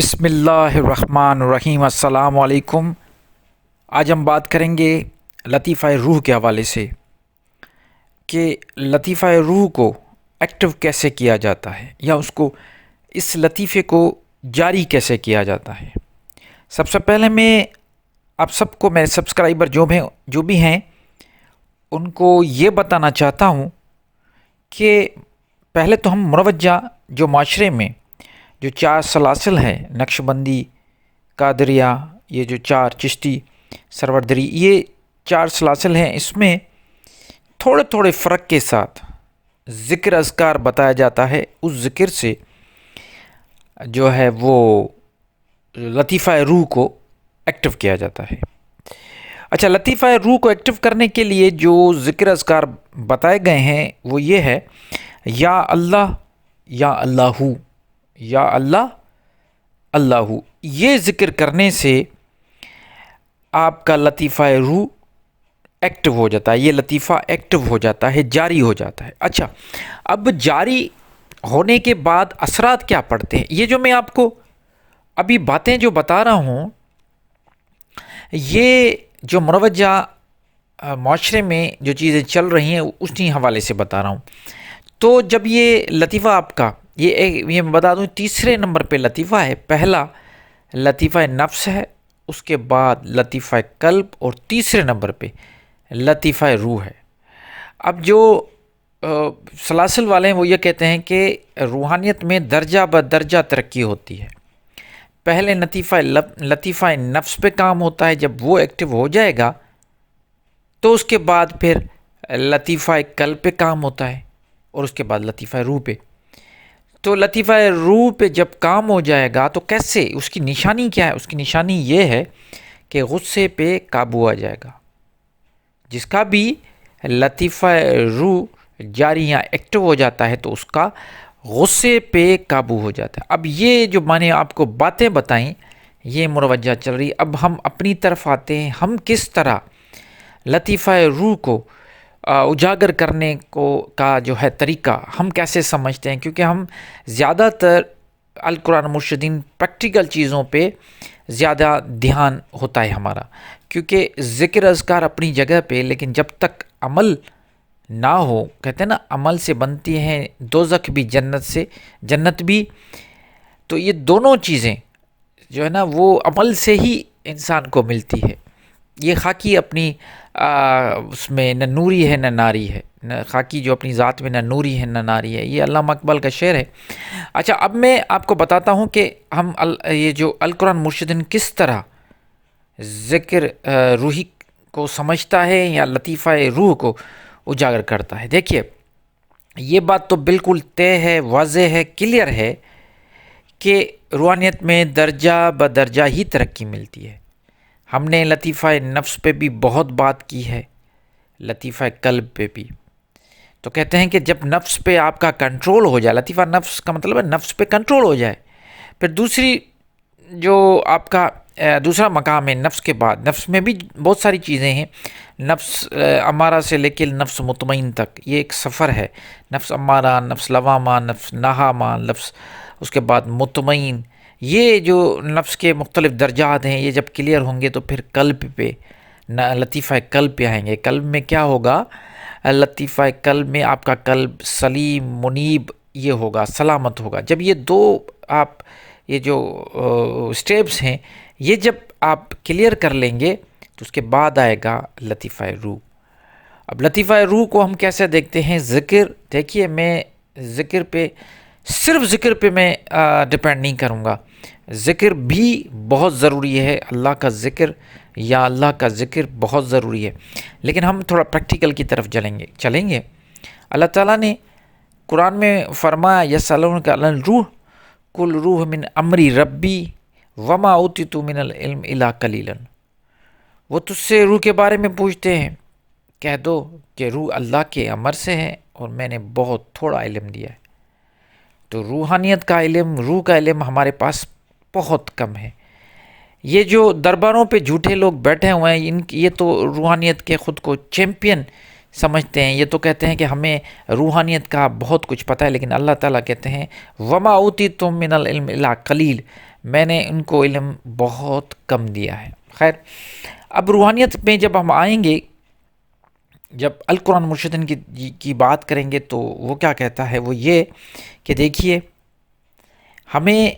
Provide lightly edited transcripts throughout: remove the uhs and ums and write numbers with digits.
بسم اللہ الرحمن الرحیم۔ السلام علیکم۔ آج ہم بات کریں گے لطیفہ روح کے حوالے سے کہ لطیفہ روح کو ایکٹیو کیسے کیا جاتا ہے یا اس لطیفے کو جاری کیسے کیا جاتا ہے۔ سب سے پہلے میں آپ سب کو، میرے سبسکرائبر جو بھی ہیں ان کو یہ بتانا چاہتا ہوں کہ پہلے تو ہم مروجہ جو معاشرے میں جو 4 سلاسل ہیں، نقش بندی، قادریہ، یہ جو 4 چشتی، سروردری، یہ 4 سلاسل ہیں، اس میں تھوڑے تھوڑے فرق کے ساتھ ذکر اذکار بتایا جاتا ہے۔ اس ذکر سے جو ہے وہ لطیفہ روح کو ایکٹیو کیا جاتا ہے۔ اچھا، لطیفہ روح کو ایکٹیو کرنے کے لیے جو ذکر اذکار بتائے گئے ہیں وہ یہ ہے: یا اللہ، یا اللہ، یا اللہ، اللہ۔ یہ ذکر کرنے سے آپ کا لطیفہ روح ایکٹیو ہو جاتا ہے، یہ لطیفہ ایکٹیو ہو جاتا ہے، جاری ہو جاتا ہے۔ اچھا، اب جاری ہونے کے بعد اثرات کیا پڑتے ہیں؟ یہ جو میں آپ کو ابھی باتیں جو بتا رہا ہوں، یہ جو مروجہ معاشرے میں جو چیزیں چل رہی ہیں اسی حوالے سے بتا رہا ہوں۔ تو جب یہ لطیفہ آپ کا یہ میں بتا دوں، تیسرے نمبر پہ لطیفہ ہے۔ پہلا لطیفہ نفس ہے، اس کے بعد لطیفہ قلب، اور تیسرے نمبر پہ لطیفہ روح ہے۔ اب جو سلاسل والے ہیں وہ یہ کہتے ہیں کہ روحانیت میں درجہ بدرجہ ترقی ہوتی ہے۔ پہلے لطیفہ نفس پہ کام ہوتا ہے، جب وہ ایکٹیو ہو جائے گا تو اس کے بعد پھر لطیفہ قلب پہ کام ہوتا ہے، اور اس کے بعد لطیفہ روح پہ۔ تو لطیفہ روح پہ جب کام ہو جائے گا تو کیسے، اس کی نشانی کیا ہے؟ اس کی نشانی یہ ہے کہ غصے پہ قابو آ جائے گا۔ جس کا بھی لطیفہ روح جاری یا ایکٹیو ہو جاتا ہے تو اس کا غصے پہ قابو ہو جاتا ہے۔ اب یہ جو میں نے آپ کو باتیں بتائیں یہ مروجہ چل رہی۔ اب ہم اپنی طرف آتے ہیں، ہم کس طرح لطیفہ روح کو اجاگر کرنے کا جو ہے طریقہ ہم کیسے سمجھتے ہیں، کیونکہ ہم زیادہ تر القرآن مرشدین پریکٹیکل چیزوں پہ زیادہ دھیان ہوتا ہے ہمارا، کیونکہ ذکر اذکار اپنی جگہ پہ، لیکن جب تک عمل نہ ہو، کہتے ہیں نا عمل سے بنتی ہیں دوزخ بھی، جنت بھی، تو یہ دونوں چیزیں جو ہے نا وہ عمل سے ہی انسان کو ملتی ہے۔ یہ خاکی اپنی اس میں نہ نوری ہے نہ ناری ہے، خاکی جو اپنی ذات میں نہ نوری ہے نہ ناری ہے، یہ علامہ اقبال کا شعر ہے۔ اچھا، اب میں آپ کو بتاتا ہوں کہ ہم یہ جو القرآن مرشدین کس طرح ذکر روحی کو سمجھتا ہے یا لطیفہ روح کو اجاگر کرتا ہے۔ دیکھیے، یہ بات تو بالکل طے ہے، واضح ہے، کلیئر ہے کہ روحانیت میں درجہ بدرجہ ہی ترقی ملتی ہے۔ ہم نے لطیفہ نفس پہ بھی بہت بات کی ہے، لطیفہ قلب پہ بھی۔ تو کہتے ہیں کہ جب نفس پہ آپ کا کنٹرول ہو جائے، لطیفہ نفس کا مطلب ہے نفس پہ کنٹرول ہو جائے، پھر دوسری جو آپ کا دوسرا مقام ہے نفس کے بعد، نفس میں بھی بہت ساری چیزیں ہیں، نفس امارہ سے لے کے نفس مطمئن تک، یہ ایک سفر ہے۔ نفس امارہ، نفس لوامہ، نفس نہامہ، نفس اس کے بعد مطمئن، یہ جو نفس کے مختلف درجات ہیں، یہ جب کلیئر ہوں گے تو پھر قلب پہ، لطیفہ قلب پہ آئیں گے۔ قلب میں کیا ہوگا؟ لطیفہ قلب میں آپ کا قلب سلیم منیب یہ ہوگا، سلامت ہوگا۔ جب یہ دو آپ یہ جو سٹیپس ہیں یہ جب آپ کلیئر کر لیں گے تو اس کے بعد آئے گا لطیفہ روح۔ اب لطیفہ روح کو ہم کیسے دیکھتے ہیں؟ ذکر، دیکھیے میں ذکر پہ، صرف ذکر پہ میں ڈپینڈ نہیں کروں گا، ذکر بھی بہت ضروری ہے، اللہ کا ذکر یا اللہ کا ذکر بہت ضروری ہے، لیکن ہم تھوڑا پریکٹیکل کی طرف چلیں گے۔ اللہ تعالیٰ نے قرآن میں فرمایا یسألونک عن الروح قل روح من امری ربی وما اوتیت من العلم الا قلیلا۔ وہ تجھ سے روح کے بارے میں پوچھتے ہیں، کہہ دو کہ روح اللہ کے امر سے ہے اور میں نے بہت تھوڑا علم دیا ہے۔ تو روحانیت کا علم، روح کا علم ہمارے پاس بہت کم ہے۔ یہ جو درباروں پہ جھوٹے لوگ بیٹھے ہوئے ہیں، یہ تو روحانیت کے خود کو چیمپئن سمجھتے ہیں، یہ تو کہتے ہیں کہ ہمیں روحانیت کا بہت کچھ پتہ ہے، لیکن اللہ تعالیٰ کہتے ہیں وما اوتیتم من العلم الا قلیل، میں نے ان کو علم بہت کم دیا ہے۔ خیر، اب روحانیت میں جب ہم آئیں گے، جب القرآن مرشدین کی بات کریں گے تو وہ کیا کہتا ہے، وہ یہ کہ دیکھیے ہمیں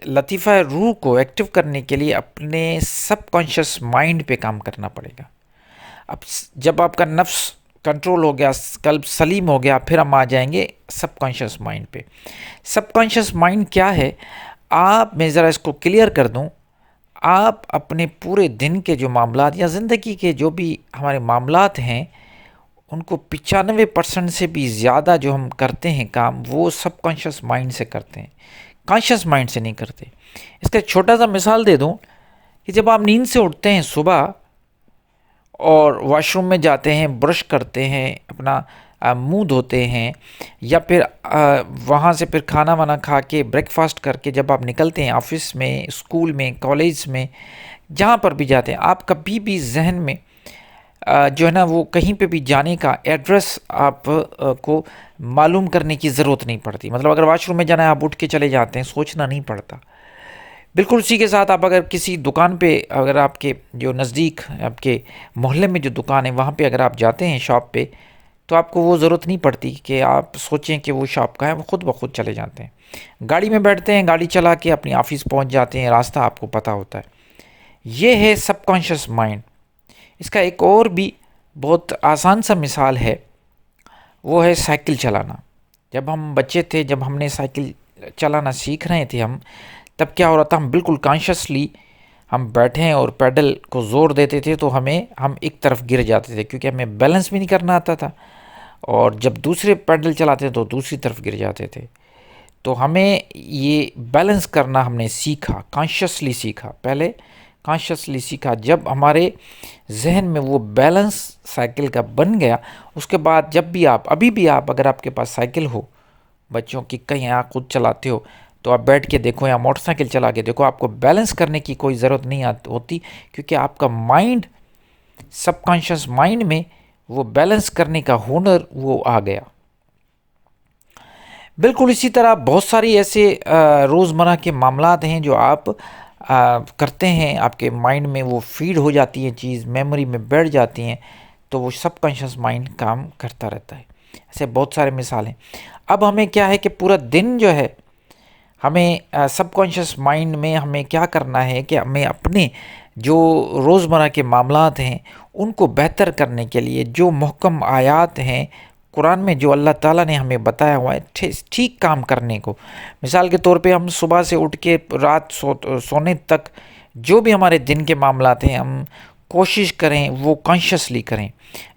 لطیفہ روح کو ایکٹیو کرنے کے لیے اپنے سب کانشیس مائنڈ پہ کام کرنا پڑے گا۔ اب جب آپ کا نفس کنٹرول ہو گیا، قلب سلیم ہو گیا، پھر ہم آ جائیں گے سب کانشیس مائنڈ پہ۔ سب کانشیس مائنڈ کیا ہے؟ آپ میں ذرا اس کو کلیئر کر دوں، آپ اپنے پورے دن کے جو معاملات یا زندگی کے جو بھی ہمارے معاملات ہیں، ان کو 95% سے بھی زیادہ جو ہم کرتے ہیں کام، وہ سب کانشیس مائنڈ سے کرتے ہیں، کانشیس مائنڈ سے نہیں کرتے۔ اس کا ایک چھوٹا سا مثال دے دوں کہ جب آپ نیند سے اٹھتے ہیں صبح اور واش روم میں جاتے ہیں، برش کرتے ہیں، اپنا منہ دھوتے ہیں، یا پھر وہاں سے پھر کھانا وانا کھا کے بریک فاسٹ کر کے جب آپ نکلتے ہیں آفس میں، اسکول میں، کالج میں، جہاں پر بھی جاتے ہیں، آپ کبھی بھی ذہن میں جو ہے نا وہ کہیں پہ بھی جانے کا ایڈریس آپ کو معلوم کرنے کی ضرورت نہیں پڑتی۔ مطلب اگر واش روم میں جانا ہے، آپ اٹھ کے چلے جاتے ہیں، سوچنا نہیں پڑتا۔ بالکل اسی کے ساتھ آپ اگر کسی دکان پہ، اگر آپ کے جو نزدیک آپ کے محلے میں جو دکان ہے وہاں پہ اگر آپ جاتے ہیں شاپ پہ، تو آپ کو وہ ضرورت نہیں پڑتی کہ آپ سوچیں کہ وہ شاپ کا ہے، وہ خود بخود چلے جاتے ہیں۔ گاڑی میں بیٹھتے ہیں، گاڑی چلا کے اپنی آفس پہنچ جاتے ہیں، راستہ آپ کو پتہ ہوتا ہے۔ یہ ہے سب کانشیس مائنڈ۔ اس کا ایک اور بھی بہت آسان سا مثال ہے، وہ ہے سائیکل چلانا۔ جب ہم بچے تھے، جب ہم نے سائیکل چلانا سیکھ رہے تھے ہم، تب کیا ہو رہا تھا، ہم بالکل کانشیسلی ہم بیٹھیں اور پیڈل کو زور دیتے تھے تو ہم ایک طرف گر جاتے تھے، کیونکہ ہمیں بیلنس بھی نہیں کرنا آتا تھا، اور جب دوسرے پیڈل چلاتے تو دوسری طرف گر جاتے تھے۔ تو ہمیں یہ بیلنس کرنا ہم نے سیکھا، کانشیسلی سیکھا، پہلے کانشیسلی سیکھا۔ جب ہمارے ذہن میں وہ بیلنس سائیکل کا بن گیا، اس کے بعد جب بھی آپ، ابھی بھی آپ اگر آپ کے پاس سائیکل ہو، بچوں کی کہیں آپ خود چلاتے ہو، تو آپ بیٹھ کے دیکھو یا موٹر سائیکل چلا کے دیکھو، آپ کو بیلنس کرنے کی کوئی ضرورت نہیں ہوتی، کیونکہ آپ کا مائنڈ، سب کانشیس مائنڈ میں وہ بیلنس کرنے کا ہنر وہ آ گیا۔ بالکل اسی طرح بہت ساری ایسے روزمرہ کے معاملات ہیں جو آپ کرتے ہیں، آپ کے مائنڈ میں وہ فیڈ ہو جاتی ہیں، چیز میموری میں بیٹھ جاتی ہیں، تو وہ سب کانشیس مائنڈ کام کرتا رہتا ہے۔ ایسے بہت سارے مثال ہیں۔ اب ہمیں کیا ہے کہ پورا دن جو ہے، ہمیں سب کانشیس مائنڈ میں ہمیں کیا کرنا ہے کہ ہمیں اپنے جو روزمرہ کے معاملات ہیں ان کو بہتر کرنے کے لیے جو محکم آیات ہیں قرآن میں، جو اللہ تعالیٰ نے ہمیں بتایا ہوا ہے ٹھیک کام کرنے کو۔ مثال کے طور پہ ہم صبح سے اٹھ کے رات سونے تک جو بھی ہمارے دن کے معاملات ہیں، ہم کوشش کریں وہ کانشیسلی کریں۔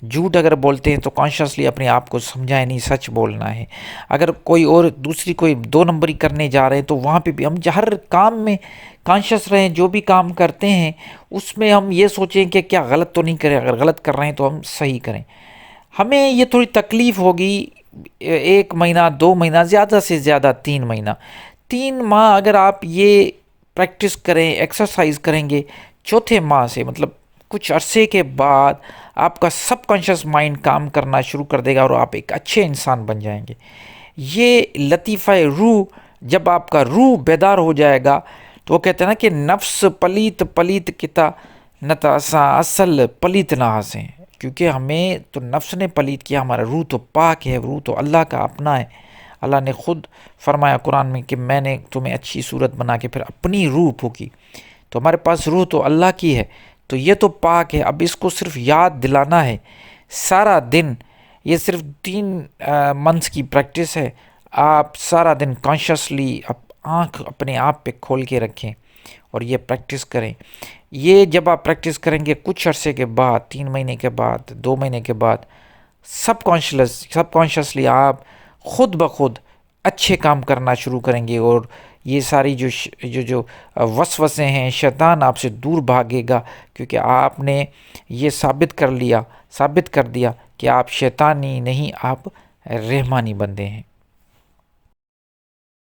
جھوٹ اگر بولتے ہیں تو کانشیسلی اپنے آپ کو سمجھائیں، نہیں سچ بولنا ہے۔ اگر کوئی اور دوسری کوئی 2 نمبری کرنے جا رہے ہیں تو وہاں پہ بھی ہم ہر کام میں کانشیس رہیں، جو بھی کام کرتے ہیں اس میں ہم یہ سوچیں کہ کیا غلط تو نہیں کریں، اگر غلط کر رہے ہیں تو ہم صحیح کریں۔ ہمیں یہ تھوڑی تکلیف ہوگی، 1 مہینہ 2 مہینہ، زیادہ سے زیادہ 3 مہینہ، 3 ماہ اگر آپ یہ پریکٹس کریں، ایکسرسائز کریں گے، چوتھے ماہ سے مطلب کچھ عرصے کے بعد آپ کا سب کانشیس مائنڈ کام کرنا شروع کر دے گا اور آپ ایک اچھے انسان بن جائیں گے۔ یہ لطیفہ روح، جب آپ کا روح بیدار ہو جائے گا تو وہ کہتے ہیں نا کہ نفس پلیت پلیت کتا نتاسا اصل پلیت نہ ہنسیں، کیونکہ ہمیں تو نفس نے پلیت کیا، ہمارا روح تو پاک ہے، روح تو اللہ کا اپنا ہے۔ اللہ نے خود فرمایا قرآن میں کہ میں نے تمہیں اچھی صورت بنا کے پھر اپنی روح پھونکی، تو ہمارے پاس روح تو اللہ کی ہے، تو یہ تو پاک ہے۔ اب اس کو صرف یاد دلانا ہے سارا دن، یہ صرف 3 منتھس کی پریکٹس ہے۔ آپ سارا دن کانشیسلی آنکھ اپنے آپ پہ کھول کے رکھیں اور یہ پریکٹس کریں۔ یہ جب آپ پریکٹس کریں گے کچھ عرصے کے بعد، 3 مہینے کے بعد، 2 مہینے کے بعد، سب کانشیسلی آپ خود بخود اچھے کام کرنا شروع کریں گے، اور یہ ساری جو وسوسے ہیں، شیطان آپ سے دور بھاگے گا، کیونکہ آپ نے یہ ثابت کر دیا کہ آپ شیطانی نہیں، آپ رحمانی بندے ہیں۔